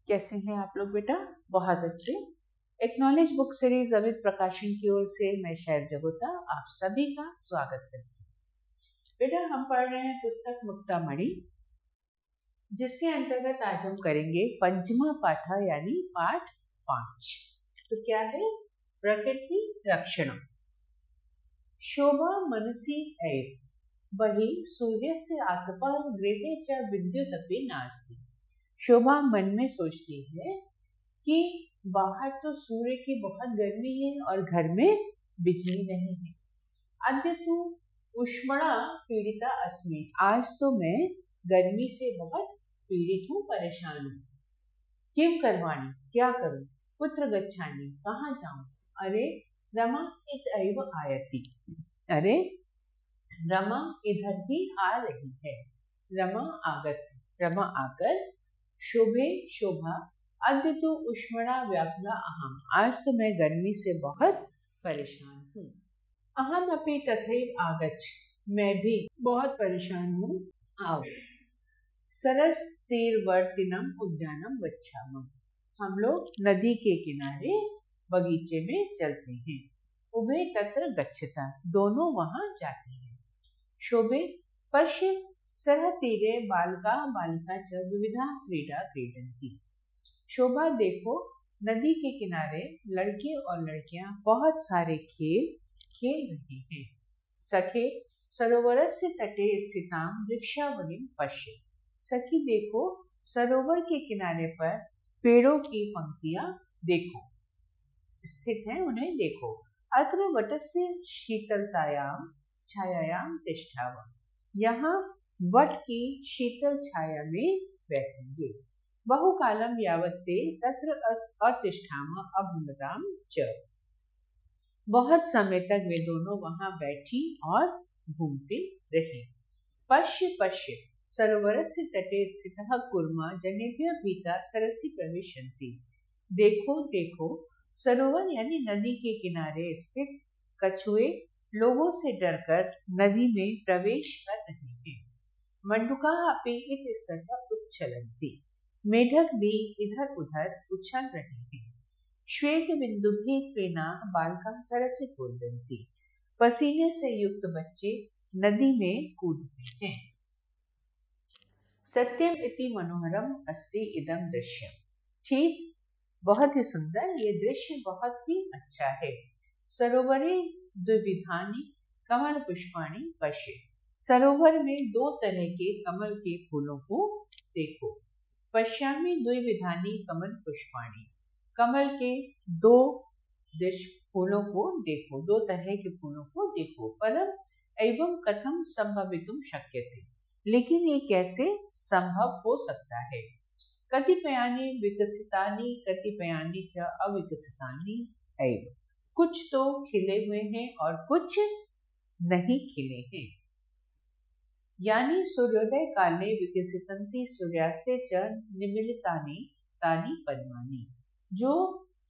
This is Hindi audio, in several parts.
कैसे हैं आप लोग बेटा? बहुत अच्छे। एक्नॉलेज बुक सीरीज अमित प्रकाशन की ओर से मैं शहर जगोता आप सभी का स्वागत करती हूँ। बेटा हम पढ़ रहे हैं पुस्तक मुक्तामणि, जिसके अंतर्गत आज हम करेंगे पंचमा पाठा यानी पाठ 5। तो क्या है? प्रकृति रक्षण। शोभा मनसी एव वही सूर्य से आत्मा गृहे च विद्युत अपि नास्ति। शोभा मन में सोचती है कि बाहर तो सूर्य की बहुत गर्मी है और घर में बिजली नहीं है। अद्य तु उष्मणा पीड़िता अस्मि, आज तो मैं गर्मी से बहुत पीड़ित हूँ, परेशान हूँ। किम करवाणी, क्या करूँ? कुत्र गच्छामि, कहाँ जाऊँ? अरे रमा इत्येव आयति, अरे रमा इधर ही आ रही है। रमा आगत, रमा आकर। शोभे शोभा अद्य तो उष्मणा व्याकुला अहम, आज तो मैं गर्मी से बहुत परेशान हूँ। अहम अपि तथैव आगच्छ, मैं भी बहुत परेशान हूँ, आओ। सरस तीरवर्तिनम उद्यानम गच्छामः, हम लोग नदी के किनारे बगीचे में चलते हैं। उभे तत्र गच्छता, दोनों वहां जाते हैं। शोभे पश्य सरह तीरे बालका बालिका च विविधा क्रीडा क्रीडन्ति। शोभा देखो नदी के किनारे लड़के और लड़कियां बहुत सारे खेल खेल रहे हैं। सखे सरोवरस्य तटे स्थितां वृक्षावलिं पश्य, सखी देखो सरोवर के किनारे पर पेड़ों की पंक्तियां देखो, स्थित है उन्हें देखो। अत्र वटस्य शीतलतायाम छायायाम तिष्ठाव, यहाँ वट की शीतल छाया में बैठेंगे। बहुकालम यावत्ते तत्र अतिष्ठाम अभ्रमताम च, बहुत समय तक वे दोनों वहां बैठी और घूमते रहे। पश्य पश्य सरोवरस्य तटे स्थितः कुर्मा जनेभ्यः भीता सरसि प्रविशन्ति, देखो देखो सरोवर यानी नदी के किनारे स्थित कछुए लोगों से डरकर नदी में प्रवेश कर रहे हैं। मंडूकाः अपि इतस्ततः उच्छलन्ति, मेढक भी इधर उधर उछल रहे हैं। श्वेत बिंदुभिः क्रीणाः बालकाः सरसि कूर्दन्ति, पसीने से युक्त बच्चे नदी में कूदते हैं। सत्यम इति मनोहरम अस्ति इदं दृश्यम, ठीक बहुत ही सुंदर, ये दृश्य बहुत ही अच्छा है। सरोवरे द्विविधानि कमल पुष्पाणि पश्य, सरोवर में दो तरह के कमल के फूलों को देखो। पश्यामि द्विविधानि कमल पुष्पाणि, कमल के दो फूलों को देखो, दो तरह के फूलों को देखो। परम एवं कथम संभवितुम शक्यते, लेकिन ये कैसे संभव हो सकता है? कतिपयानि विकसितानि कतिपयानि च अविकसितानि एव, कुछ तो खिले हुए हैं और कुछ नहीं खिले हैं। यानी सूर्योदय काले विकसितन्ति सूर्यास्ते च निमिलितानि तानि पद्मानि, जो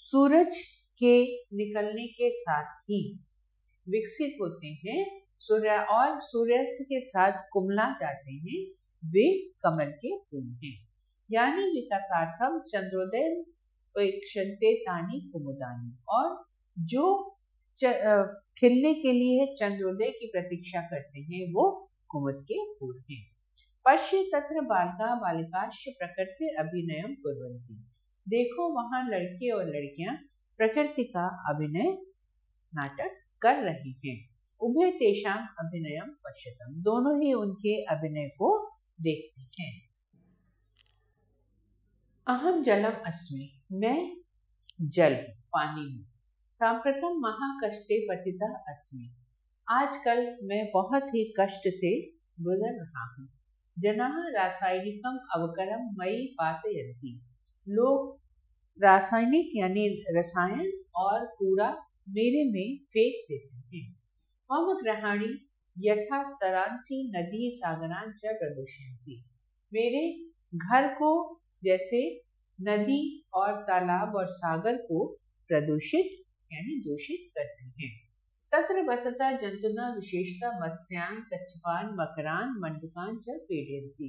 सूरज के निकलने के साथ ही विकसित होते हैं सूर्य और सूर्यास्त के साथ कुमला जाते हैं, वे कमल के फूल हैं। यानी विकासार्थम चंद्रोदय प्रेक्षन्ते तानि कुमुदानि, और जो खिलने के लिए चंद्रोदय की प्रतीक्षा करते हैं वो कुमुद के फूल हैं। पश्य तत्र बालका बालिकाश्च प्रकृति अभिनयम कुर्वन्ति, देखो वहां लड़के और लड़कियां प्रकृति का अभिनय नाटक कर रहे हैं। उभय तेषाम अभिनयम पश्यतम, दोनों ही उनके अभिनय को देखते हैं। अहम जलम अस्मि, मैं जल पानी हूँ। सांप्रतम महाकष्टे पतिता अस्मि, आजकल मैं बहुत ही कष्ट से गुजर रहा हूँ। जनाः रासायनिकम अवकरम मयि पातयन्ति, लोग रासायनिक यानी रसायन और कूड़ा मेरे में फेंक देते हैं। मम गृहाणि यथा सरांसि नदी सागरान च प्रदूषयन्ति, मेरे घर को जैसे नदी और तालाब और सागर को प्रदूषित यानी दूषित करते हैं। तत्र वसता जंतुना विशेषता मत्स्यान कच्छपान मकरान मंडुकान च पीडयन्ति,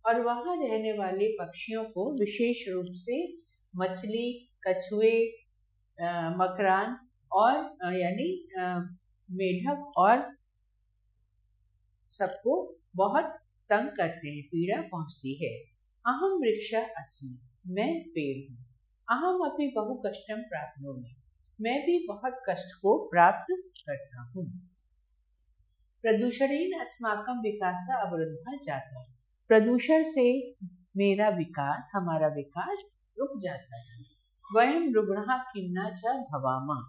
और वहाँ रहने वाले पक्षियों को विशेष रूप से मछली, कछुए, मकरान और यानी मेढक और सबको बहुत तंग करते हैं, पीड़ा पहुंचती है। अहम वृक्ष अस्मि, मैं पेड़ हूँ। अहम अपि बहु कष्टम प्राप्नोमि, मैं भी बहुत कष्ट को प्राप्त करता हूँ। प्रदूषणेन अस्माकं विकास अवरुद्धा जाता, प्रदूषण से मेरा विकास, हमारा विकास रुक जाता है। वयं रुग्णः खिन्ना च भवामः,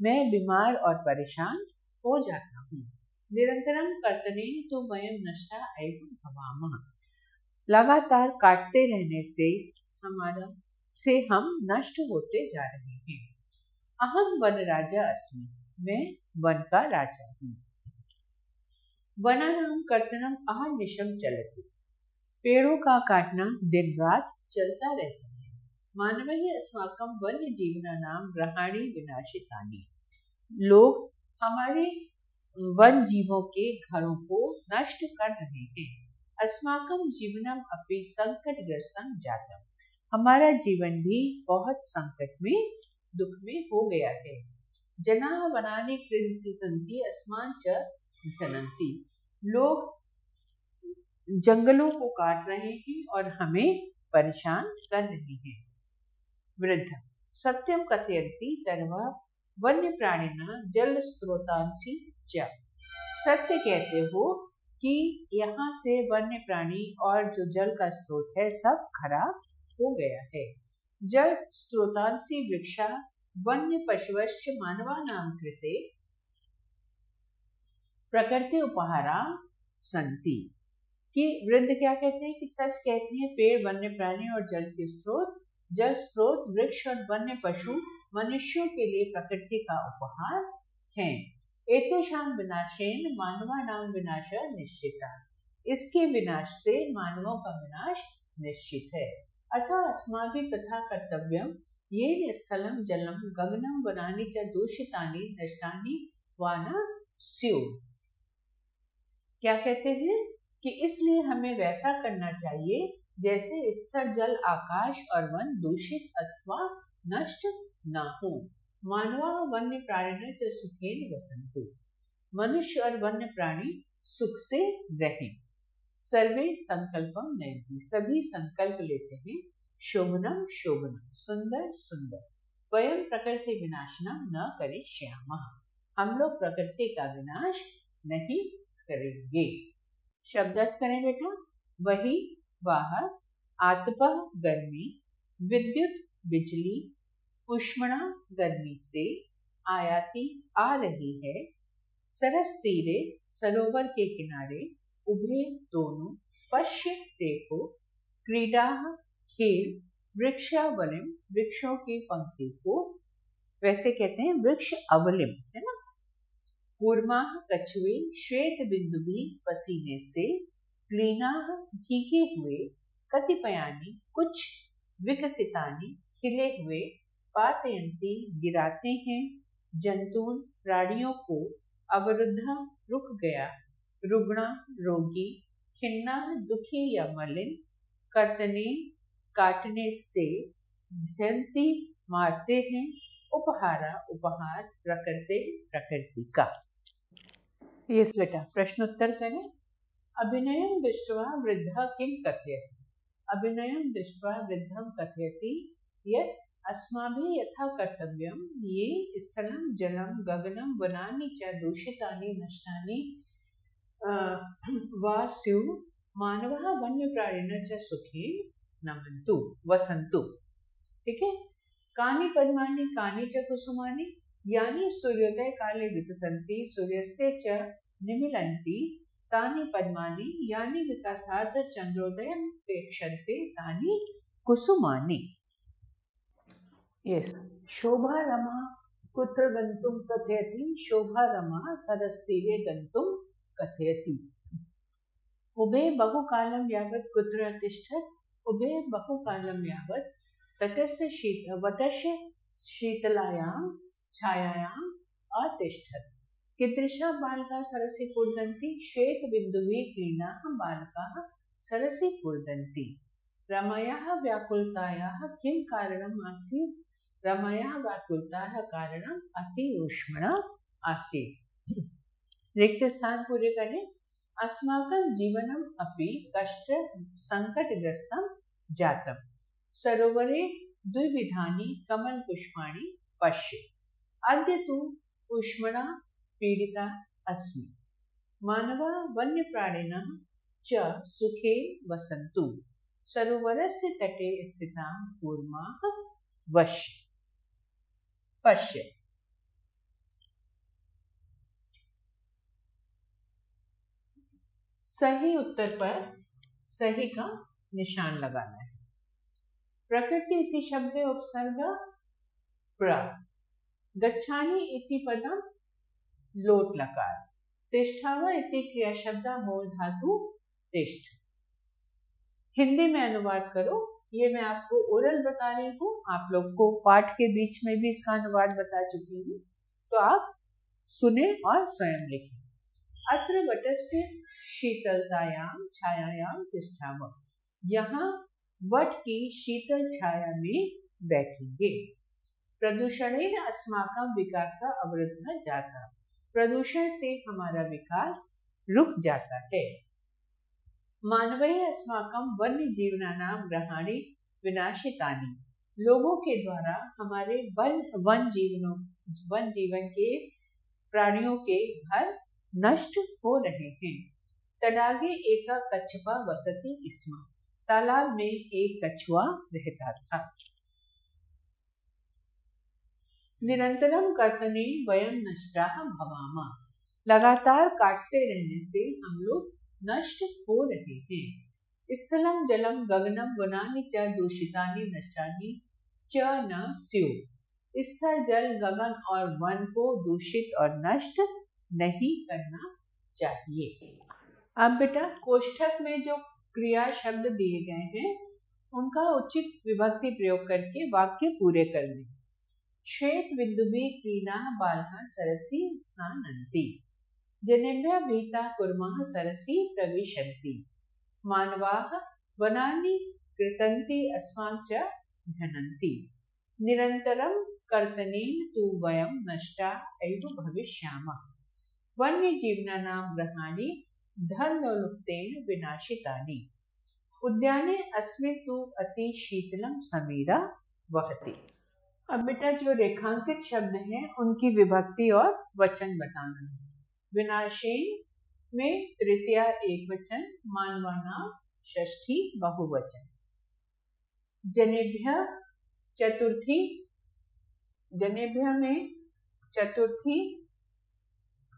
मैं बीमार और परेशान हो जाता हूँ। निरंतरं कर्तनेन तु वयं नष्टा एव भवामः, लगातार काटते रहने से हम नष्ट होते जा रहे हैं। अहम वन राजा अस्मि, मैं वन का राजा हूँ। वनानां कर्तनम् अहर्निशं चलति, पेड़ों का काटना दिन रात चलता रहता है। मानवैः अस्माकं वन्य जीवनानां गृहाणि विनाशितानि, लोग हमारे वन जीवों के घरों को नष्ट कर रहे हैं। अस्माकं जीवनम अपि संकटग्रस्तं जातम्, हमारा जीवन भी बहुत संकट में, दुख में हो गया है। जनाः वनानि कृन्तन्ति अस्मान् च घ्नन्ति, लोग जंगलों को काट रहे हैं और हमें परेशान कर रहे हैं। वृद्ध सत्यम कथयन्ति तर्वा वन्य प्राणिना जल स्रोतांसि च, सत्य कहते हो कि यहाँ से वन्य प्राणी और जो जल का स्रोत है सब खराब हो गया है। जल स्रोतांसि वृक्षा वन्य पशुश्च मानवानां कृते प्रकृति उपहारा संति, कि वृद्ध क्या कहते हैं कि सच कहते हैं, पेड़ वन्य प्राणी और जल के स्रोत, जल स्रोत, वृक्ष और वन्य पशु मनुष्यों के लिए प्रकृति का उपहार हैं। एतेषां विनाशेन मानवानां विनाशः निश्चितः, इसके विनाश से मानवों का विनाश निश्चित है। अतः अस्माभिः तथा कर्तव्यम् येन स्थलं जलं गगनं वनानि च दूषितानि नष्टानि वा न स्युः। क्या कहते हैं कि इसलिए हमें वैसा करना चाहिए जैसे स्थल, जल, आकाश और वन दूषित अथवा नष्ट न हो। मानवा वन्य प्राणी च सुखेन वसन्तु, मनुष्य और वन्य प्राणी सुख से रहें। सर्वे संकल्पम नयन्ति, सभी संकल्प लेते हैं। शोभनम शोभनम, सुंदर सुंदर। वयम प्रकृति विनाशनम न करिष्यामः, हम लोग प्रकृति का विनाश नहीं करेंगे। शब्दार्थ करें बेटा। वही बाहर, आतपः गर्मी, विद्युत बिजली, उष्मणा गर्मी से, आयाति आ रही है, सरस तीरे सरोवर के किनारे, उभे दोनों, पश्य देखो, क्रीडा खेल, वृक्षावलिम वृक्षों की पंक्ति को वैसे कहते हैं वृक्ष अवलिम, है ना। कूर्माः कछुए श्वेत बिंदुभी पसीने से, क्लीनाः भीगे हुए, कतिपयानि कुछ, विकसितानि खिले हुए, पातयन्ति गिराते हैं, जंतून प्राणियों को, अवरुद्धा रुक गया, रुग्णा रोगी, खिन्ना दुखी या मलिन, कर्तने काटने से, ध्यंती मारते हैं, उपहारा उपहार, प्रकृति प्रकृति का। यस बेटा, प्रश्नोत्तर करें। अभिनयं दृष्ट्वा वृद्धः किं कथयति, अभिनयं दृष्ट्वा वृद्धं कथयति यत् अस्माभिः यथा कर्तव्यं ये स्थलं जलं गगनं वनानि च दूषितानि नष्टानि वा स्युः, मानवः वन्यप्राणिनः च सुखे नमन्तु वसन्तु। ठीक है। कानि पद्मानि कानि च कुसुमानि, यानि सूर्योदय काले विकसन्ति सूर्यास्ते च निमीलन्ति, तानि पद्मानि यानि विकासात् चंद्रोदयं पेक्षन्ते तानि कुसुमानि। यस। शोभा रमा कुत्र गन्तुं कथयति, शोभा रमा सरस्तीरे गन्तुं कथयति। उभे बहुकालं यावत् कुत्र अतिष्ठत्, उभे बहुकालं यावत् तटस्य वटस्य शीतलायां छायायां अतिष्ठत्। कीदृशाः बालकाः सरसि कूर्दन्ति, श्वेत बिन्दुभिः क्रीडाः बालकाः सरसि कूर्दन्ति। रमायाः व्याकुलतायाः किं कारणम् आसीत्? रमायाः व्याकुलतायाः कारणम् अति ऊष्मणा आसीत्। रिक्त स्थान पूरे करें। अस्माकं जीवनम् अपि कष्ट संकटग्रस्तं जातम्। सरोवरे द्विविधानि कमलपुष्पाणि पश्य। अद्य तु ऊष्मणा पीडिता अस्मि। मानवः वन्यप्राणिनः च सुखे वसन्तु। सरोवरस्य तटे स्थितां कूर्माः पश्य। सही उत्तर पर सही का निशान लगाना है। प्रकृति इति शब्दे उपसर्ग प्र। गच्छामि इति पदम लोट लकार। तिष्ठावा इति क्रिया शब्द मूल धातु तिष्ठ। हिंदी में अनुवाद करो। ये मैं आपको ओरल बता रही हूँ, आप लोग को पाठ के बीच में भी इसका अनुवाद बता चुकी हूँ, तो आप सुने और स्वयं लिखें। अत्र वटस्य शीतलतायां छायायां तिष्ठामः। यहाँ वट की शीतल छाया में बैठेंगे। प्रदूषणेन अस्माकं विकासः अवरुद्धः जातः। प्रदूषण से हमारा विकास रुक जाता है। मानवैः अस्माकं वन्य जीवनानां गृहाणि विनाशितानि। लोगों के द्वारा हमारे वन जीवन के प्राणियों के घर नष्ट हो रहे हैं। तडागे एका कच्छपा वसति स्म। तालाब में एक कछुआ रहता था। निरंतरम कर्तने वयं नष्टाः भवामः। लगातार काटते रहने से हम लोग नष्ट हो रहे हैं। स्थलम जलम गगनम वनानि च दूषितानि नष्टानि च न स्युः। स्थल जल गगन और वन को दूषित और नष्ट नहीं करना चाहिए। अब बेटा कोष्ठक में जो क्रिया शब्द दिए गए हैं उनका उचित विभक्ति प्रयोग करके वाक्य पूरे कर लें। श्वेत बिंदुभिः क्रीडाः बालाः सरसि स्नानन्ति। जनेभ्यः भीताः कुर्माः सरसि प्रविशन्ति। मानवाः वनानि कृतन्ति अस्मान् च झनन्ति। निरन्तरं कर्तनेन तु वयं नष्टा एव भविष्यामः। वन्यजीवनानां गृहाणि धनदौलतेन विनाशितानि। उद्याने अस्मिन् तु अति शीतलं समीरा वहति। अब बेटा जो रेखांकित शब्द हैं उनकी विभक्ति और वचन बताना है। विनाशेन में तृतीया एकवचन, मानवानां षष्ठी बहुवचन। जनेभ्यः चतुर्थी, जनेभ्यः में चतुर्थी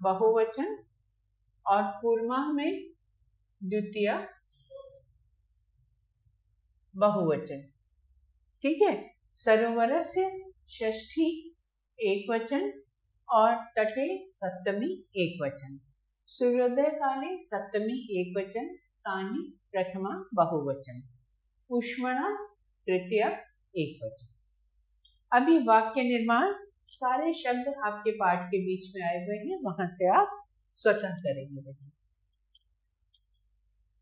बहुवचन और कूर्माः में द्वितीया बहुवचन। ठीक है। सरोवरस्य षष्ठी एकवचन और तटे सप्तमी एकवचन। सूर्योदय काले सप्तमी एकवचन, तानि प्रथमा बहुवचन। ऊष्मणा तृतीया एकवचन। अभी वाक्य निर्माण सारे शब्द आपके पाठ के बीच में आए हुए हैं, वहां से आप स्वतः करेंगे।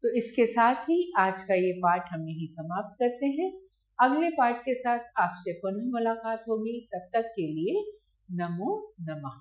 तो इसके साथ ही आज का ये पाठ हम यही समाप्त करते हैं। अगले पाठ के साथ आपसे पुनः मुलाकात होगी। तब तक के लिए नमो नमः।